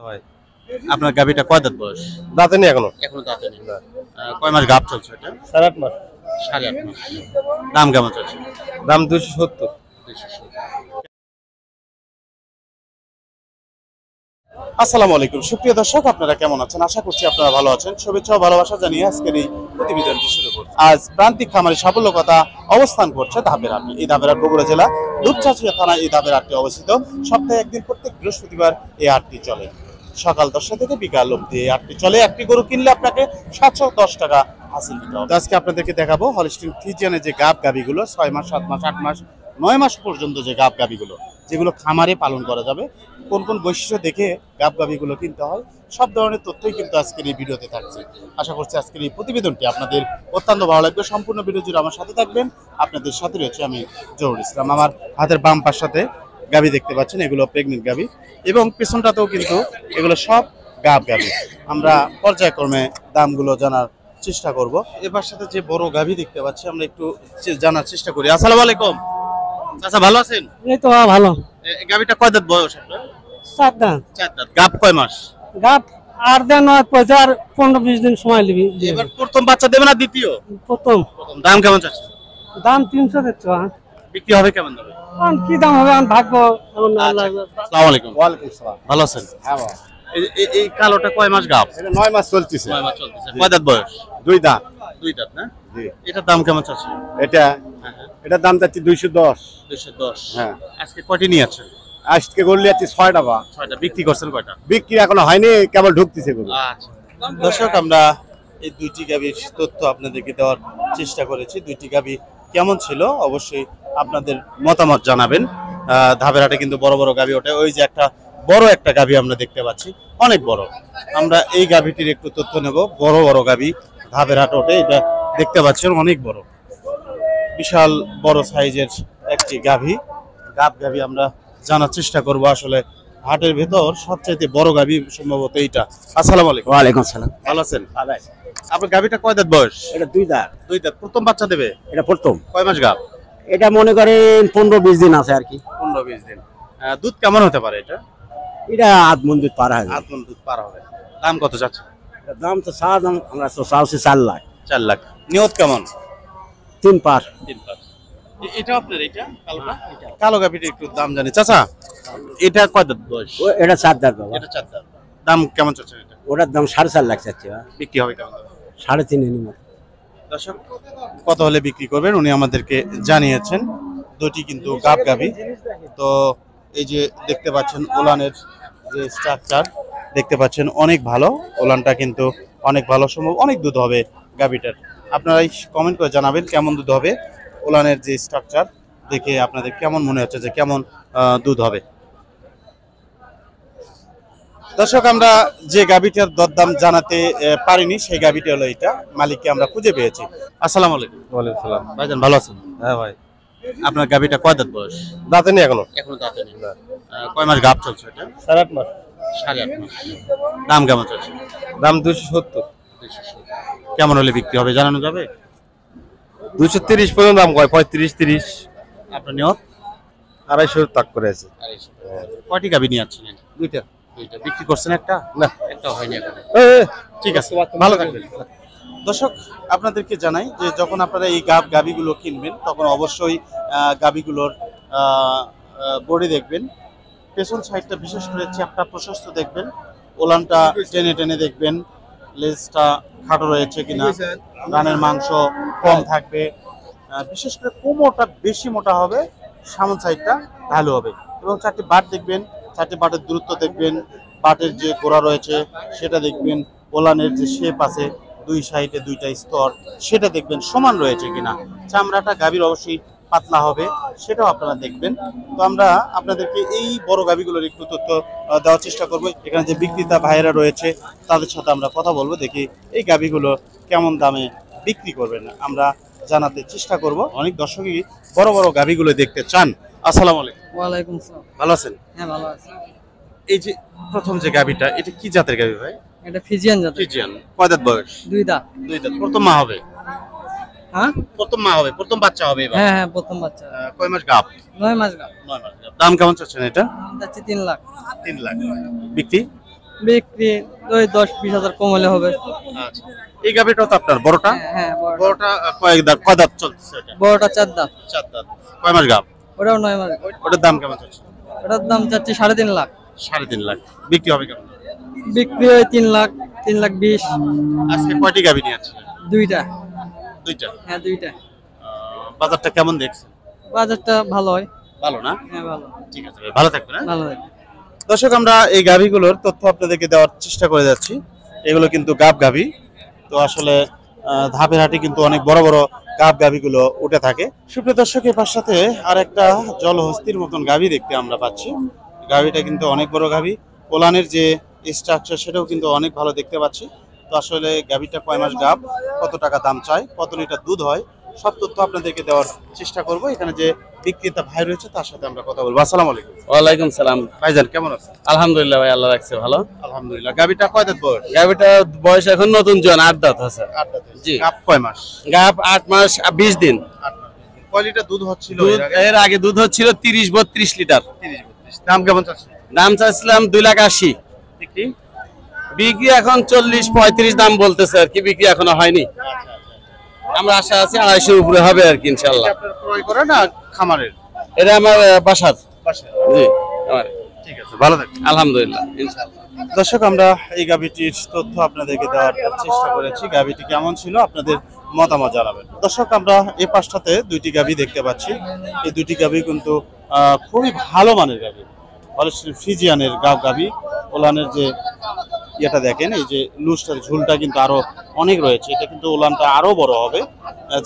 ভাই আপনার গাভীটা কয় দাঁত বয়স? দাঁতে নেই এখনো। এখনো দাঁতে নেই। কয় মাস গাভ চলছে এটা? 8.5 মাস। 8.5 মাস। দাম কেমন চলছে? দাম 270। 270। আসসালামু আলাইকুম সুপ্রিয় দর্শক, আপনারা কেমন আছেন? আশা করছি আপনারা ভালো আছেন। শুভেচ্ছা ও ভালোবাসা জানিয়ে আজকের এই প্রতিবেদনটি শুরু করছি। আজ প্রান্তিক খামারি সাফল্য কথা অবস্থান করছে ধাপের হাটে। এই ধাপের হাট বগুড়া জেলা দুপচাঁচিয়া থানায় এই ধাপের হাটটি অবস্থিত। সপ্তাহে একদিন প্রত্যেক বৃহস্পতিবার এই হাটটি চলে। সকাল 10টা থেকে বিকাল অবধি এই হাটটি চলে। একটি গরু কিনলে আপনাকে 710 টাকা হাসিল দিতে হবে। আজকে আপনাদেরকে দেখাবো হলিস্টিন ফ্রিজিয়ানের যে গাভীগুলো 6 মাস, 7 মাস, 8 মাস, 9 মাস পর্যন্ত যে গাভীগুলো যেগুলো খামারে পালন করা যাবে, কোন কোন বৈশিষ্ট্য দেখে গাভীগুলো কিনতে হয়, সব ধরনের তথ্যই কিন্তু আজকের এই ভিডিওতে থাকছে। আশা করছি আজকের এই প্রতিবেদনটি আপনাদের অত্যন্ত ভালো লাগবে। সম্পূর্ণ ভিডিও জুড়ে আমার সাথে থাকবেন। আপনাদের সাথে রয়েছে আমি জহুরুল ইসলাম। আমার হাতের বাম পাশে গাভী দেখতে পাচ্ছেন, এগুলো প্রেগনেন্ট গাভী এবং পেছনটাতেও কিন্তু এগুলো সব গাভী। আমরা পর্যায়ক্রমে দামগুলো জানার চেষ্টা করব। এবার সাথে যে বড় গাভী দেখতে পাচ্ছি আমরা একটু জানার চেষ্টা করি। আসসালামু আলাইকুম চাচা, ভালো আছেন? এই তো ভালো। গাভীটা কয় দাঁত বয়স আপনার? 7 দাঁত। 4 দাঁত। গাভ কয় মাস? গাপ 8 দিন নয় 15-20 দিন সময় নিবি। এবার প্রথম বাচ্চা দেবে না দ্বিতীয়? প্রথম। দাম কেমন চাচ্ছে? দাম 300 দিচ্ছ। বিক্রি হবে কেমন দামে? কি দাম হবে আমি ভাগ্য। আসসালামু আলাইকুম। ওয়ালাইকুম আসসালাম। ভালো আছেন? হ্যাঁ বাবা। এই কালোটা কয় মাস গাভ? এটা 9 মাস চলতেছে। 9 মাস চলতেছে। কয় দাঁত বয়স? 2 দাঁত। 2 দাঁত না? জি। এটার দাম কেমন চাচ্ছে? এটার দাম যাচ্ছে 210। 210। হ্যাঁ। আজকে কয়টি নিয়ে আছেন? আজকে গড়লি আছে 6টা বা। 6টা। বিক্রি করছেন কয়টা? বিক্রি এখনো হয়নি, কেবল ঢুকতেছে গরু। আচ্ছা দর্শক, আমরা এই দুইটি গাভীর তথ্য আপনাদেরকে দেওয়ার চেষ্টা করেছি। দুইটি গাভী কেমন ছিল অবশ্যই আপনাদের মতামত জানাবেন। ধাপের হাটে কিন্তু বড় বড় গাভী ওঠে। ওই যে একটা গাভী আমরা দেখতে পাচ্ছি, অনেক বড়। আমরা এই গাভীটির একটু তথ্য নেব। বড় বড় গাভী ধাপের হাটে ওঠে, এটা দেখতে পাচ্ছেন অনেক বড়, বিশাল বড় সাইজের একটি গাভী আমরা জানার চেষ্টা করব। আসলে হাটের ভেতর সবচাইতে বড় গাভী সম্ভবত এইটা। আসসালামু আলাইকুম। ওয়ালাইকুম আসসালাম। ভালো আছেন? আপনার গাভীটা কয় দাঁত বয়স? এটা 2 দাঁত। 2 দাঁত। প্রথম বাচ্চা দেবে? এটা প্রথম। কয় মাস গাভ? এটা মনে করেন 15-20 দিন আছে আর কি। 15-20 দিন। দুধ কেমন হতে পারে এটা? এটা আধ মন দুধ পার হয়। আধ মণ দুধ পার হবে। দাম কত যাচ্ছে? দাম তো দাম আমরা তো চাচ্ছি 4 লাখ। 4 লাখ। নিয়ত কেমন? 3 পার। 3 পার। এটা আপনার এটা কালোটা? কালো গাভীটির একটু দাম জানি। চাচা এটা কয় দাঁত বয়স? এটা 4 দাঁত বাবা। এটা 4 দাঁত। দাম কেমন চাচ্ছে এটা? ওটার দাম 4.5 লাখ চাচ্ছে। বিক্রি হবে কেমন দামে? 3.5 এর মতো। দর্শক, কত হলে বিক্রি করবেন উনি আমাদেরকে জানিয়েছেন। দুটি কিন্তু গাভী। তো এই যে দেখতে পাচ্ছেন ওলানের যে স্ট্রাকচার দেখতে পাচ্ছেন, অনেক ভালো। ওলানটা কিন্তু অনেক ভালো, সম্ভব অনেক দুধ হবে গাভীটার। আপনারা কমেন্ট করে জানাবেন কেমন দুধ হবে। ওলানের যে স্ট্রাকচার দেখে আপনাদের কেমন মনে হচ্ছে যে কেমন দুধ হবে। দর্শক, আমরা যে গাভীটার দরদাম জানাতে পারিনি সেই গাভীটা হলো এটা। মালিককে আমরা খুঁজে পেয়েছি। আসসালামু আলাইকুম। ওয়ালাইকুম আসসালাম। ভাইজান ভালো আছেন? হ্যাঁ ভাই। আপনার গাভীটা কয় দাঁত বয়স? দাঁতে নেই এখনো। এখনো দাঁতে নেই। কয় মাস গাভ চলছে এটা? 8.5 মাস। 8.5 মাস। দাম কেমন চলছে? দাম 270। কেমন হলে বিক্রি হবে জানানো যাবে? 230 পর্যন্ত দাম কয়, 35-30। আপনার নিয়ত? 250 তাক করে আছে। কয়টি গাভী নিয়ে যাচ্ছিলেন? 2টা। বিক্রি করছেন একটা? না, একটা হয়নি এখনো। এ ঠিক আছে, ভালো থাকবেন। দর্শক, আপনাদেরকে জানাই যে যখন আপনারা এই গাভীগুলো কিনবেন তখন অবশ্যই গাভীগুলোর বডি দেখবেন। পেছন সাইডটা বিশেষ করে চ্যাপটা প্রশস্ত দেখবেন। ওলানটা টেনে টেনে দেখবেন। লেজটা খাটো রয়েছে কিনা, রানের মাংস কম থাকবে। বিশেষ করে কোমরটা বেশি মোটা হবে, সামন সাইডটা ভালো হবে। এবং 4টি বাট দেখবেন, 4টি বাটের দূরত্ব দেখবেন, বাটের যে গোড়া রয়েছে সেটা দেখবেন, ওলানের যে শেপ আছে 2 সাইডে 2টা স্তর সেটা দেখবেন সমান রয়েছে কিনা। চামড়াটা গাভীর অবশ্যই পাতলা হবে, সেটাও আপনারা দেখবেন। তো আমরা আপনাদেরকে এই বড় গাভীগুলোর একটু তথ্য দেওয়ার চেষ্টা করব। এখানে যে বিক্রেতা ভাইয়েরা রয়েছে তাদের সাথে আমরা কথা বলবো, দেখি এই গাভীগুলো কেমন দামে বিক্রি করবেন আমরা জানাতে চেষ্টা করব। অনেক দর্শকই বড় বড় গাভীগুলো দেখতে চান। আসসালামু আলাইকুম। ওয়ালাইকুম আসসালাম। ভালো আছেন? হ্যাঁ ভালো আছি। এই যে প্রথম যে গাভীটা, এটা কি জাতের গাভী ভাই? এটা ফিজিয়ান জাতের। ফ্রিজিয়ান। কয় দাঁত বয়স? 2 দাঁত। 2 দাঁত। প্রথম মা হবে? হ্যাঁ প্রথম মা হবে, প্রথম বাচ্চা হবে এবার। হ্যাঁ হ্যাঁ প্রথম বাচ্চা। কয় মাস গাভ? 9 মাস গাপ। 9 মাস গাভ। দাম কেমন চাচ্ছেন এটা? দাম যাচ্ছে 3 লাখ। 3 লাখ। বিক্রি? বিক্রি ওই 10-20 হাজার কম হলে হবে। আচ্ছা, এই গাভীটা তো আপনার বড়টা? হ্যাঁ বড়। বড়টা কয় দাঁত চলছে এটা? বড়টা 4 দাঁত। 4 দাঁত। কয় মাস গাভ? ওটাও 9 মাস। ওটার দাম কেমন চলছে? ওটার দাম চাচ্ছি 3.5 লাখ। 3.5 লাখ। বিক্রি হবে কেমন? বিক্রি হয় 3 লাখ, 3,20,000। আজকে কয়টি গাভী নিয়ে আসছেন? দুইটা। দুইটা। হ্যাঁ দুইটা। বাজারটা কেমন দেখছেন? বাজারটা ভালো হয়। ভালো না? হ্যাঁ ভালো। ঠিক আছে ভাই, ভালো থাকবেন। ভালো হয়। দর্শক, আমরা এই গাভীগুলোর তথ্য আপনাদেরকে দেওয়ার চেষ্টা করে যাচ্ছি। এগুলো কিন্তু গাভী। তো আসলে ধাপের হাটে কিন্তু অনেক বড় বড় গাভীগুলো উঠে থাকে। সুপ্রিয় দর্শক, এর সাথে আর একটা জলহস্তির মতন গাভী দেখতে আমরা পাচ্ছি। গাভীটা কিন্তু অনেক বড় গাভী। ওলানের যে স্ট্রাকচার সেটাও কিন্তু অনেক ভালো দেখতে পাচ্ছি। তো আসলে গাভীটা কয় মাস গাভ, কত টাকা দাম চায়, কত লিটার দুধ হয়, সব তথ্য আপনাদেরকে দেওয়ার চেষ্টা করব। এখানে যে বিক্রেতা ভাই রয়েছে তার সাথে আমরা কথা বলবো। আসসালামু আলাইকুম। ওয়ালাইকুম সালাম। ভাইজান কেমন আছেন? আলহামদুলিল্লাহ ভাই, আল্লাহ রাখছে ভালো। আলহামদুলিল্লাহ। গাভীটা কয় দাঁত বয়স? গাভিটা বয়স এখন নতুন জন 8 দাঁত আছে। 8 দাঁত। জি। গাভ কয় মাস? গাভ 8 মাস 20 দিন। 8 মাস। কয় লিটার দুধ হচ্ছিল দুধ এর আগে? এর আগে দুধ হচ্ছিল 30-32 লিটার। 30-32। দাম কেমন চাচ্ছেন? দাম চাইছিলাম 2,80,000। বিক্রি? বিক্রি এখন 40-35 দাম বলতেছে আর কি, বিক্রি এখনো হয়নি। আমরা আশা আছি 250 উপরে হবে আর কি ইনশাআল্লাহ। আপনার ক্রয় করে না খামারের? এটা আমার বাসার। বাসায়। জি আমার। ঠিক আছে, ভালো থাকবেন। আলহামদুলিল্লাহ ইনশাআল্লাহ। দর্শক, আমরা এই গাভীটির তথ্য আপনাদেরকে দেওয়ার চেষ্টা করেছি। গাভীটি কেমন ছিল আপনাদের মতামত জানাবেন। দর্শক, আমরা এই পাশটাতে দুইটি গাভী দেখতে পাচ্ছি। এই দুইটি গাভী কিন্তু খুবই ভালো মানের গাভী, ফ্রিজিয়ানের গাভী। ওলানের যে ইয়েটা দেখেন, এই যে লুজটার ঝুলটা কিন্তু আরো অনেক রয়েছে। এটা কিন্তু ওলানটা আরো বড় হবে,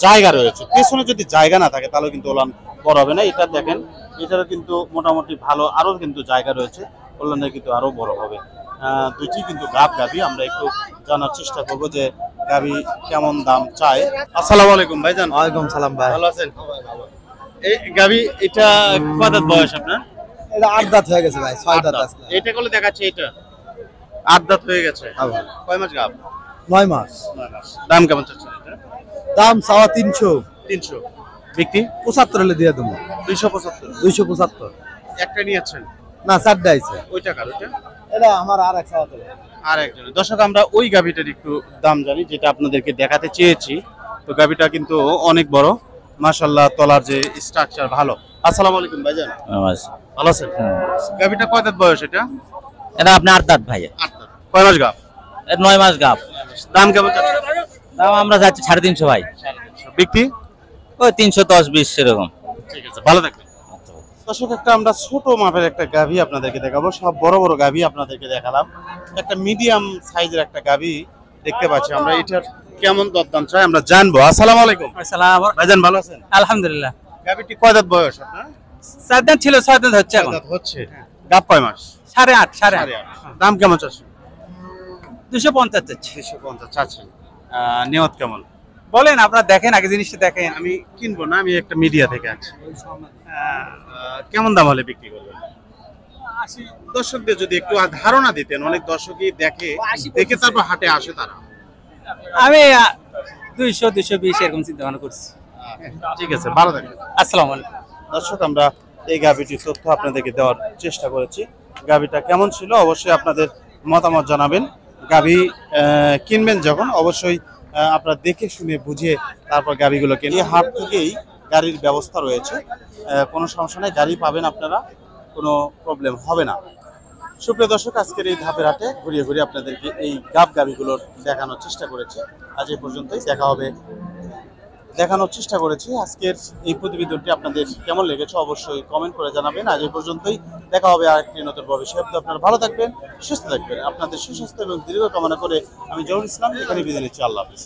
জায়গা রয়েছে। পেছনে যদি জায়গা না থাকে তাহলে কিন্তু ওলান বড় হবে না। এটা দেখেন, এটারও কিন্তু মোটামুটি ভালো, আরো কিন্তু জায়গা রয়েছে, ওলানের কিন্তু আরো বড় হবে। দুইটি কিন্তু গাভী। আমরা একটু জানার চেষ্টা করবো যে গাভী কেমন দাম চায়। আসসালামু আলাইকুম ভাইজান। ওয়ালাইকুম সালাম ভাই। ভালো আছেন? এই গাভী এটা কয় দাঁত বয়স আপনার? এটা 8 দাঁত হয়ে গেছে ভাই, 6 দাঁত আছে। এটা করলে দেখাচ্ছে, এটা 8 দাঁত হয়ে গেছে। কয় মাস গাভ? 9 মাস। 9 মাস। দাম কেমন চাচ্ছেন এটা? দাম চাওয়া 300। 300। বিক্রি? 75 হলে দিয়ে দেবো। 275। 275। একটা নিয়েছেন? না, 4 আইছে। ওই টাকার ওইটা? এটা আমার আর এক চাওয়া তো। আর একজন। দর্শক, আমরা ওই গাভীটার একটু দাম জানি যেটা আপনাদেরকে দেখাতে চেয়েছি। তো গাভীটা কিন্তু অনেক বড়, মাশাআল্লাহ। তলার যে স্ট্রাকচার ভালো। আসসালামু আলাইকুম ভাইজান। ভালো আছেন? গাভীটা কয় দাঁত বয়স এটা? এটা আপনার 8 দাঁত ভাই। 8 দাঁত। কয় মাস গাভ? 9 মাস গাব। দাম কেমন চাচ্ছেন? দাম আমরা যাচ্ছি 350 ভাই। বিক্রি? ওই 310-20 এরকম। ঠিক আছে, ভালো থাকবেন। দর্শক, একটা আমরা ছোট মাপের একটা গাভী আপনাদেরকে দেখাবো। সব বড় বড় গাভী আপনাদেরকে দেখালাম। একটা মিডিয়াম সাইজের একটা গাভী দেখতে পাচ্ছি আমরা। এটার কেমন দরদাম চাই আমরা জানবো। আসসালামু আলাইকুম। আসসালাম। ভাইজান ভালো আছেন? আলহামদুলিল্লাহ। গাভীটি কয় দাঁত বয়স আপনার? 4 দাঁত ছিল, 6 দাঁত হচ্ছে এখন। দাঁত হচ্ছে। গাভ কয় মাস? 8.5 8.5। দাম কেমন চাচ্ছেন? 250 চাচ্ছি। 250 চাচ্ছেন। নিয়ত কেমন? বলেন, আপনারা দেখেন, আগে জিনিসটা দেখেন। আমি কিনবো না, আমি একটা মিডিয়া থেকে আছি। কেমন দাম হলে বিক্রি করবেন? দর্শকদের যদি একটু ধারণা দিতেন। অনেক দর্শকই দেখে তারপর হাটে আসে তারা। আমি 200-220 এরকম চিন্তা ভাবনা করছি। ঠিক আছে, ভালো থাকবেন। আসসালামু আলাইকুম। দর্শক, আমরা এই গাভীটির তথ্য আপনাদেরকে দেওয়ার চেষ্টা করেছি। গাভীটা কেমন ছিল অবশ্যই আপনাদের মতামত জানাবেন। গাভী কিনবেন যখন অবশ্যই আপনারা দেখে শুনে বুঝে তারপর গাভীগুলো কিনে। এই হাট থেকেই গাড়ির ব্যবস্থা রয়েছে, কোনো সমস্যা নেই, গাড়ি পাবেন আপনারা, কোনো প্রবলেম হবে না। সুপ্রিয় দর্শক, আজকের এই ধাপের হাটে ঘুরিয়ে ঘুরিয়ে আপনাদেরকে এই গাভীগুলোর দেখানোর চেষ্টা করেছি। আজ এই পর্যন্তই। দেখানোর চেষ্টা করেছি। আজকের এই প্রতিবেদনটি আপনাদের কেমন লেগেছে অবশ্যই কমেন্ট করে জানাবেন। আজ এই পর্যন্তই। দেখা হবে আরেকটি নতুন ভবিষ্যৎ। আপনারা ভালো থাকবেন, সুস্থ থাকবেন। আপনাদের সুস্বাস্থ্য এবং দীর্ঘ কামনা করে আমি জহুর ইসলাম এখানে বিদায় নিচ্ছি। আল্লাহ হাফেজ।